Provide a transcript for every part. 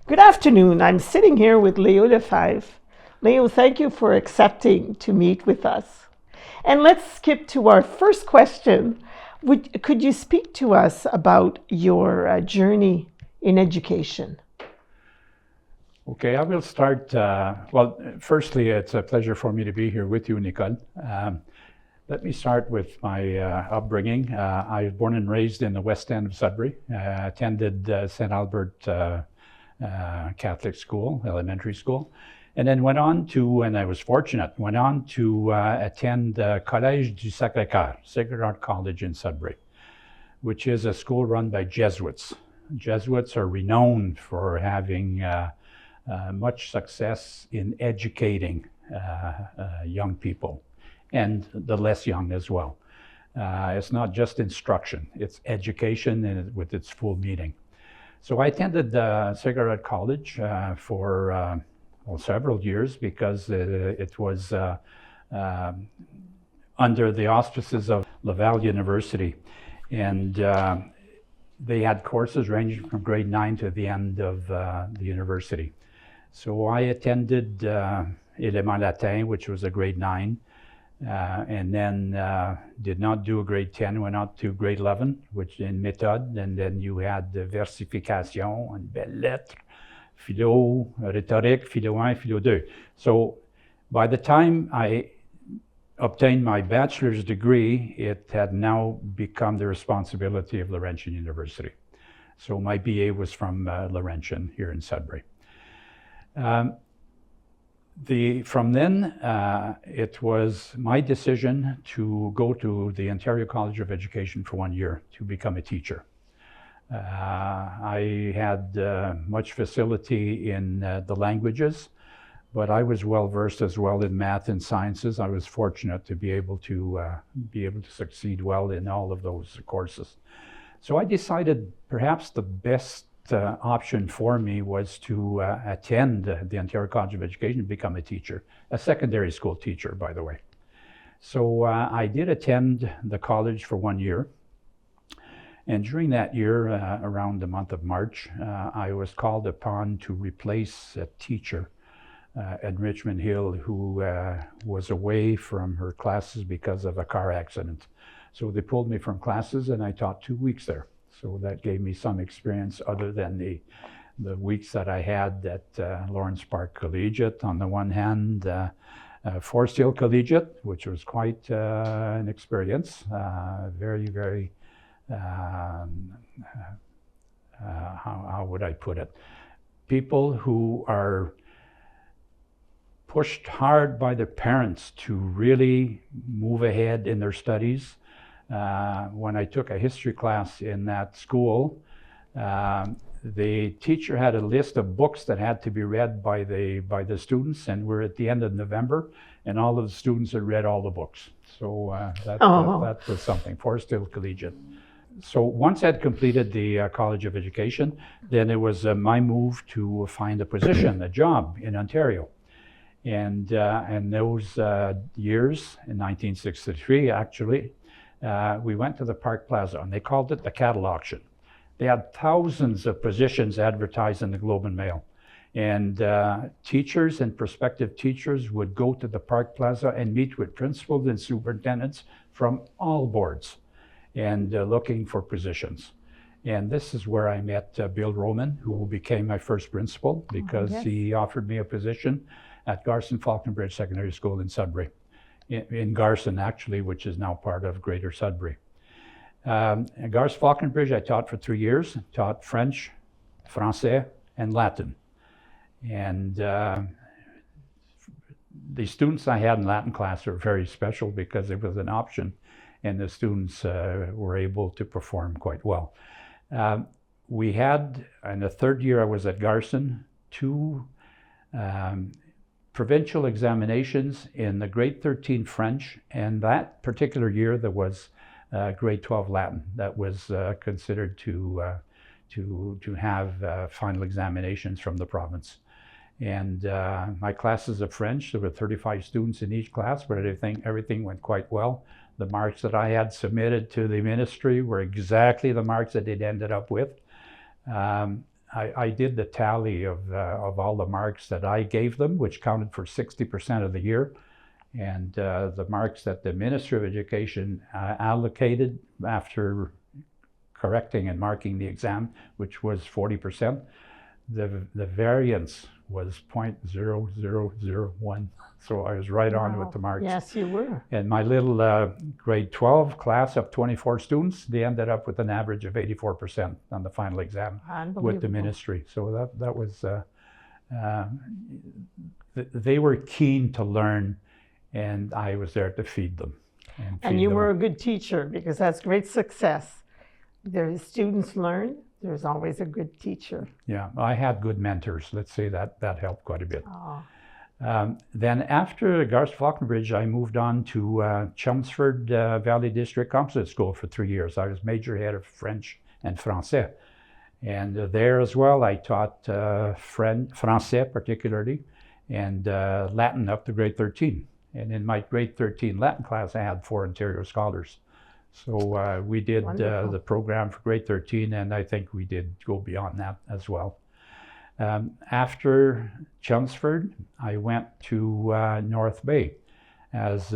Good afternoon. I'm sitting here with Leo Lefebvre. Leo, thank you for accepting to meet with us. And let's skip to our first question. Could you speak to us about your journey in education? Okay, I will start. Firstly, it's a pleasure for me to be here with you, Nicole. Let me start with my upbringing. I was born and raised in the West End of Sudbury. Attended St. Albert Catholic School, elementary school, and then went on to, and I was fortunate, attend Collège du Sacré-Cœur, Sacred Heart College in Sudbury, which is a school run by Jesuits. Jesuits are renowned for having much success in educating young people, and the less young as well. It's not just instruction, it's education and with its full meaning. So I attended Sacred Heart College for several years because it was under the auspices of Laval University. And they had courses ranging from grade 9 to the end of the university. So I attended Élément Latin, which was a grade 9. And then did not do a grade 10, went out to grade 11, which in méthode, and then you had versification and belles lettres, philo, rhétorique, philo 1, philo 2. So by the time I obtained my bachelor's degree, it had now become the responsibility of Laurentian University. So my BA was from Laurentian here in Sudbury. From then, it was my decision to go to the Ontario College of Education for 1 year to become a teacher. I had much facility in the languages, but I was well versed as well in math and sciences. I was fortunate to be able to succeed well in all of those courses. So I decided perhaps the best option for me was to attend the Ontario College of Education and become a teacher, a secondary school teacher, by the way. So I did attend the college for 1 year. And during that year, around the month of March, I was called upon to replace a teacher at Richmond Hill who was away from her classes because of a car accident. So they pulled me from classes and I taught 2 weeks there. So that gave me some experience other than the weeks that I had at Lawrence Park Collegiate on the one hand, Forest Hill Collegiate, which was quite an experience, very, how would I put it? People who are pushed hard by their parents to really move ahead in their studies. When I took a history class in that school, the teacher had a list of books that had to be read by the students, and we're at the end of November, and all of the students had read all the books. So that was something. Forest Hill Collegiate. So once I'd completed the College of Education, then it was my move to find a position, a job in Ontario. And those years, in 1963 actually, we went to the Park Plaza, and they called it the cattle auction. They had thousands of positions advertised in the Globe and Mail. And teachers and prospective teachers would go to the Park Plaza and meet with principals and superintendents from all boards and looking for positions. And this is where I met Bill Roman, who became my first principal because he offered me a position at Garson Falconbridge Secondary School in Sudbury. In Garson, actually, which is now part of Greater Sudbury. At Garson Falconbridge, I taught for 3 years, taught French, Français, and Latin. And the students I had in Latin class were very special because it was an option, and the students were able to perform quite well. We had, in the third year I was at Garson, 2 provincial examinations in the grade 13 French, and that particular year there was grade 12 Latin that was considered to have final examinations from the province. And my classes of French, there were 35 students in each class, but everything went quite well. The marks that I had submitted to the ministry were exactly the marks that they'd ended up with. I did the tally of all the marks that I gave them, which counted for 60% of the year, and the marks that the Minister of Education allocated after correcting and marking the exam, which was 40%. The variance was 0.0001, so I was right on with the marks. Yes, you were. And my little grade 12 class of 24 students, they ended up with an average of 84% on the final exam with the ministry. So that was, they were keen to learn, and I was there to feed them. And you were a good teacher, because that's great success. The students learn, there's always a good teacher. Yeah, I had good mentors. Let's say that helped quite a bit. Oh. Then after Garst Falconbridge, I moved on to Chelmsford Valley District Composite School for 3 years. I was major head of French and Français. And there as well, I taught Français particularly, and Latin up to grade 13. And in my grade 13 Latin class, I had 4 Ontario scholars. So we did the program for grade 13, and I think we did go beyond that as well. After Chelmsford, I went to North Bay as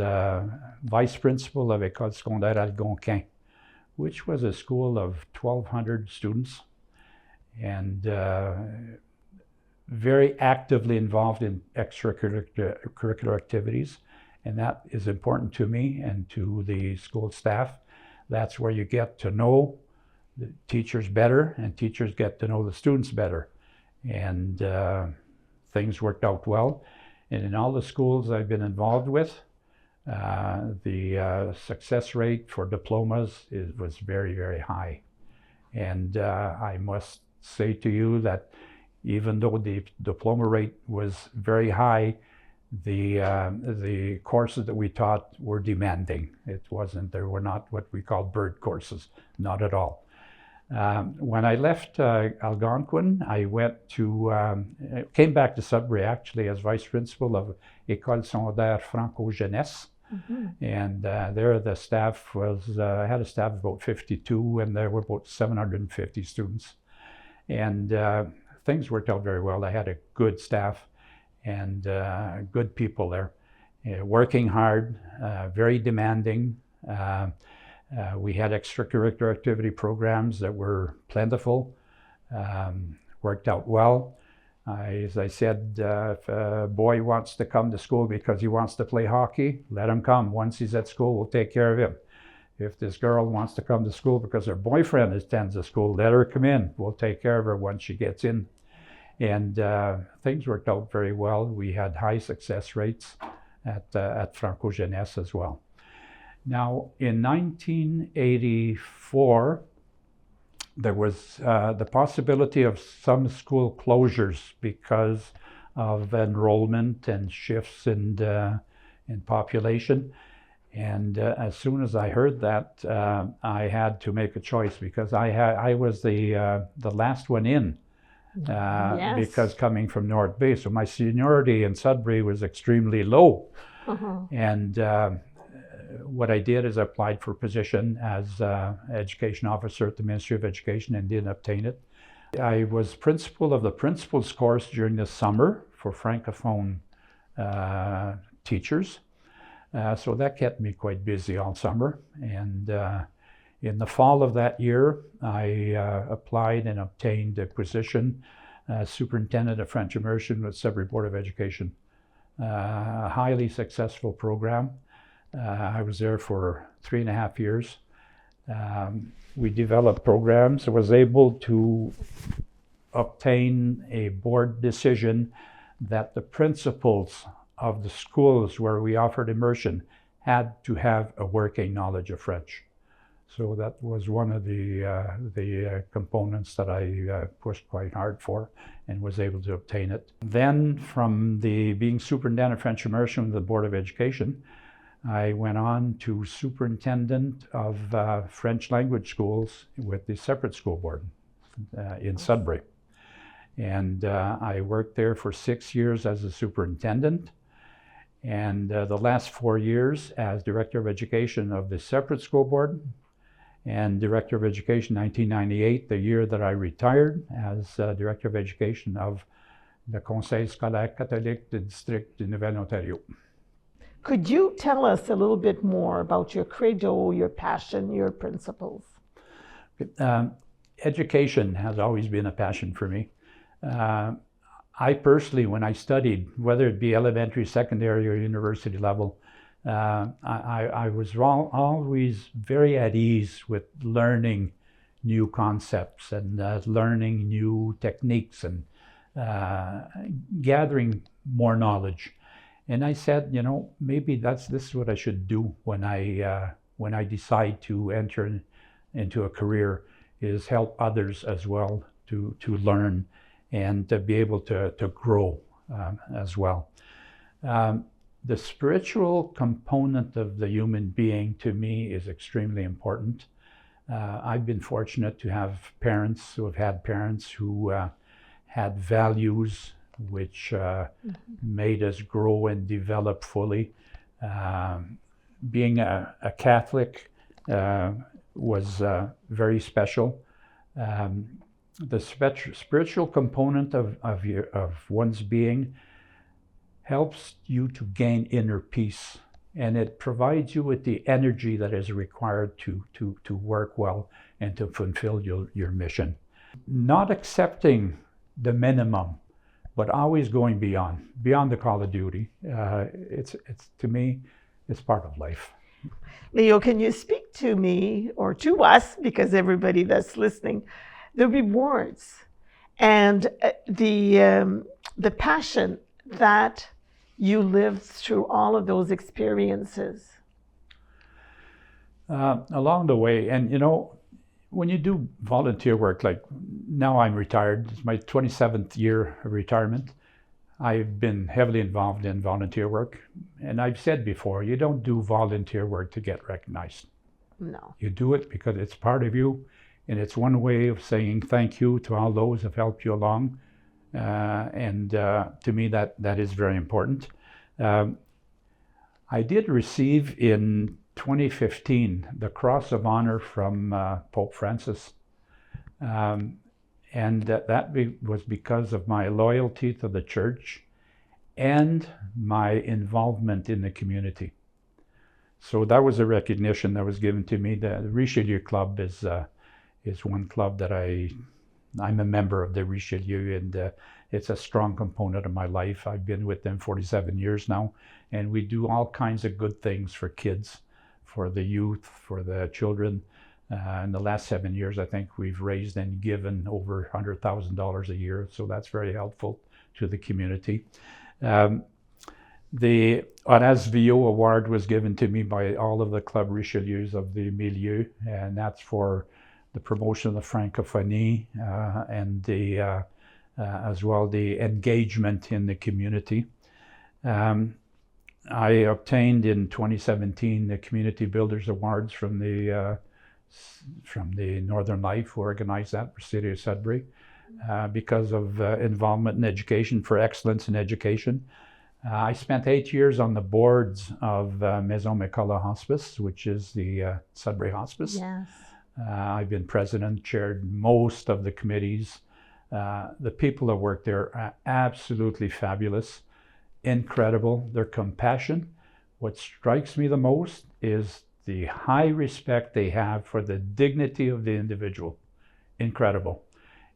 vice principal of École Secondaire Algonquin, which was a school of 1,200 students, and very actively involved in extracurricular activities. And that is important to me and to the school staff. That's where you get to know the teachers better, and teachers get to know the students better. And things worked out well. And in all the schools I've been involved with, the success rate for diplomas was very, very high. And I must say to you that even though the diploma rate was very high, the courses that we taught were demanding. They were not what we call bird courses, not at all. When I left Algonquin, I came back to Sudbury actually as vice principal of École Secondaire Franco-Jeunesse. Mm-hmm. And there the staff had a staff of about 52, and there were about 750 students. And things worked out very well. I had a good staff and good people there, working hard, very demanding. We had extracurricular activity programs that were plentiful, worked out well. As I said, if a boy wants to come to school because he wants to play hockey, let him come. Once he's at school, we'll take care of him. If this girl wants to come to school because her boyfriend attends the school, let her come in. We'll take care of her once she gets in. And things worked out very well. We had high success rates at Franco Jeunesse as well. Now, in 1984, there was the possibility of some school closures because of enrollment and shifts in population. And as soon as I heard that, I had to make a choice, because I was the last one in. Yes. Because coming from North Bay, so my seniority in Sudbury was extremely low. Uh-huh. And what I did is I applied for a position as education officer at the Ministry of Education and didn't obtain it. I was principal of the principal's course during the summer for Francophone teachers. So that kept me quite busy all summer. And in the fall of that year, I applied and obtained a position as superintendent of French immersion with Sudbury Board of Education. A highly successful program. I was there for 3.5 years. We developed programs. I was able to obtain a board decision that the principals of the schools where we offered immersion had to have a working knowledge of French. So that was one of the components that I pushed quite hard for and was able to obtain it. Then from being superintendent of French immersion with the Board of Education, I went on to superintendent of French language schools with the separate school board in Sudbury. And I worked there for 6 years as a superintendent, and the last 4 years as director of education of the separate school board, and Director of Education 1998, the year that I retired as Director of Education of le Conseil scolaire catholique du district de Nouvelle-Ontario. Could you tell us a little bit more about your credo, your passion, your principles? Education has always been a passion for me. I personally, when I studied, whether it be elementary, secondary, or university level, I was always very at ease with learning new concepts and learning new techniques and gathering more knowledge. And I said, you know, maybe this is what I should do when I decide to enter into a career, is help others as well to learn and to be able to grow as well. The spiritual component of the human being, to me, is extremely important. I've been fortunate to have parents who had values which made us grow and develop fully. Being a Catholic was very special. The spiritual component of one's being helps you to gain inner peace, and it provides you with the energy that is required to work well and to fulfill your mission. Not accepting the minimum, but always going beyond the call of duty. It's to me, it's part of life. Leo, can you speak to me, or to us, because everybody that's listening, the rewards and the passion that you lived through all of those experiences? Along the way, and you know, when you do volunteer work, like now I'm retired, it's my 27th year of retirement. I've been heavily involved in volunteer work, and I've said before, you don't do volunteer work to get recognized. No. You do it because it's part of you, and it's one way of saying thank you to all those who have helped you along. And to me, that is very important. I did receive in 2015 the Cross of Honor from Pope Francis. And that was because of my loyalty to the church and my involvement in the community. So that was a recognition that was given to me. The Richelieu Club is one club that I'm a member of the Richelieu, and it's a strong component of my life. I've been with them 47 years now, and we do all kinds of good things for kids, for the youth, for the children. In the last 7 years, I think we've raised and given over $100,000 a year, so that's very helpful to the community. The Horace Villot Award was given to me by all of the Club Richelieus of the milieu, and that's for the promotion of the francophonie and as well the engagement in the community. I obtained in 2017 the Community Builders Awards from the Northern Life, who organized that for City of Sudbury, because of involvement in education, for excellence in education. I spent 8 years on the boards of Maison McCullough Hospice, which is the Sudbury Hospice. Yes. I've been president, chaired most of the committees. The people that work there are absolutely fabulous, incredible. Their compassion. What strikes me the most is the high respect they have for the dignity of the individual. Incredible.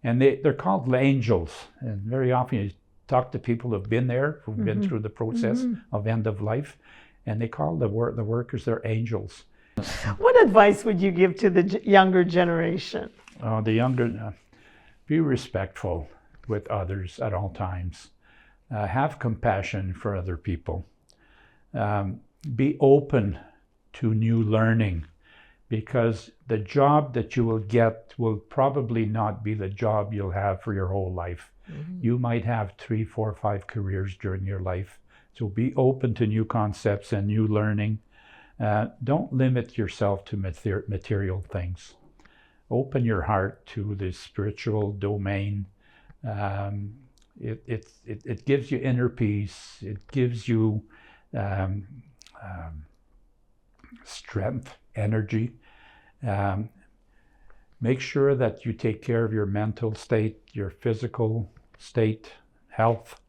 And they're called angels. And very often you talk to people who've been there, who've been through the process of end of life, and they call the workers their angels. What advice would you give to the younger generation? The younger, be respectful with others at all times. Have compassion for other people. Be open to new learning, because the job that you will get will probably not be the job you'll have for your whole life. You might have 3, 4, 5 careers during your life. So be open to new concepts and new learning. Don't limit yourself to material things. Open your heart to the spiritual domain. It gives you inner peace. It gives you strength, energy. Make sure that you take care of your mental state, your physical state, health.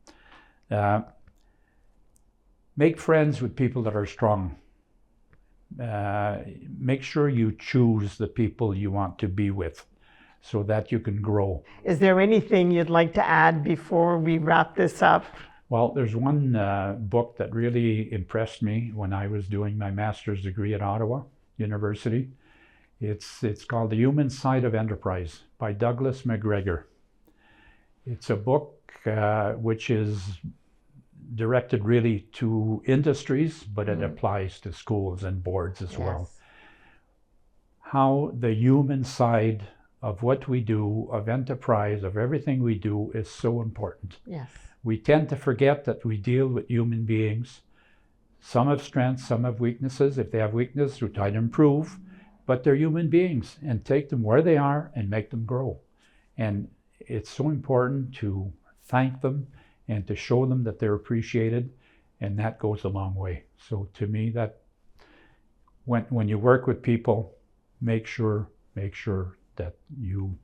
Make friends with people that are strong. Make sure you choose the people you want to be with so that you can grow. Is there anything you'd like to add before we wrap this up? Well, there's one book that really impressed me when I was doing my master's degree at Ottawa University. It's called The Human Side of Enterprise by Douglas McGregor. It's a book which is directed really to industries, but it applies to schools and boards as well. How the human side of what we do, of enterprise, of everything we do is so important. Yes. We tend to forget that we deal with human beings. Some have strengths, some have weaknesses. If they have weakness, we try to improve, but they're human beings and take them where they are and make them grow. And it's so important to thank them and to show them that they're appreciated, and that goes a long way. So to me, that when you work with people, make sure that you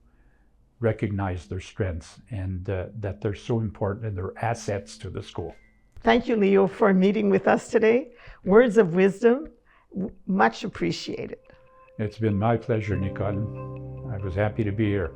recognize their strengths and that they're so important and they're assets to the school. Thank you, Leo, for meeting with us today. Words of wisdom, much appreciated. It's been my pleasure, Nicole. I was happy to be here.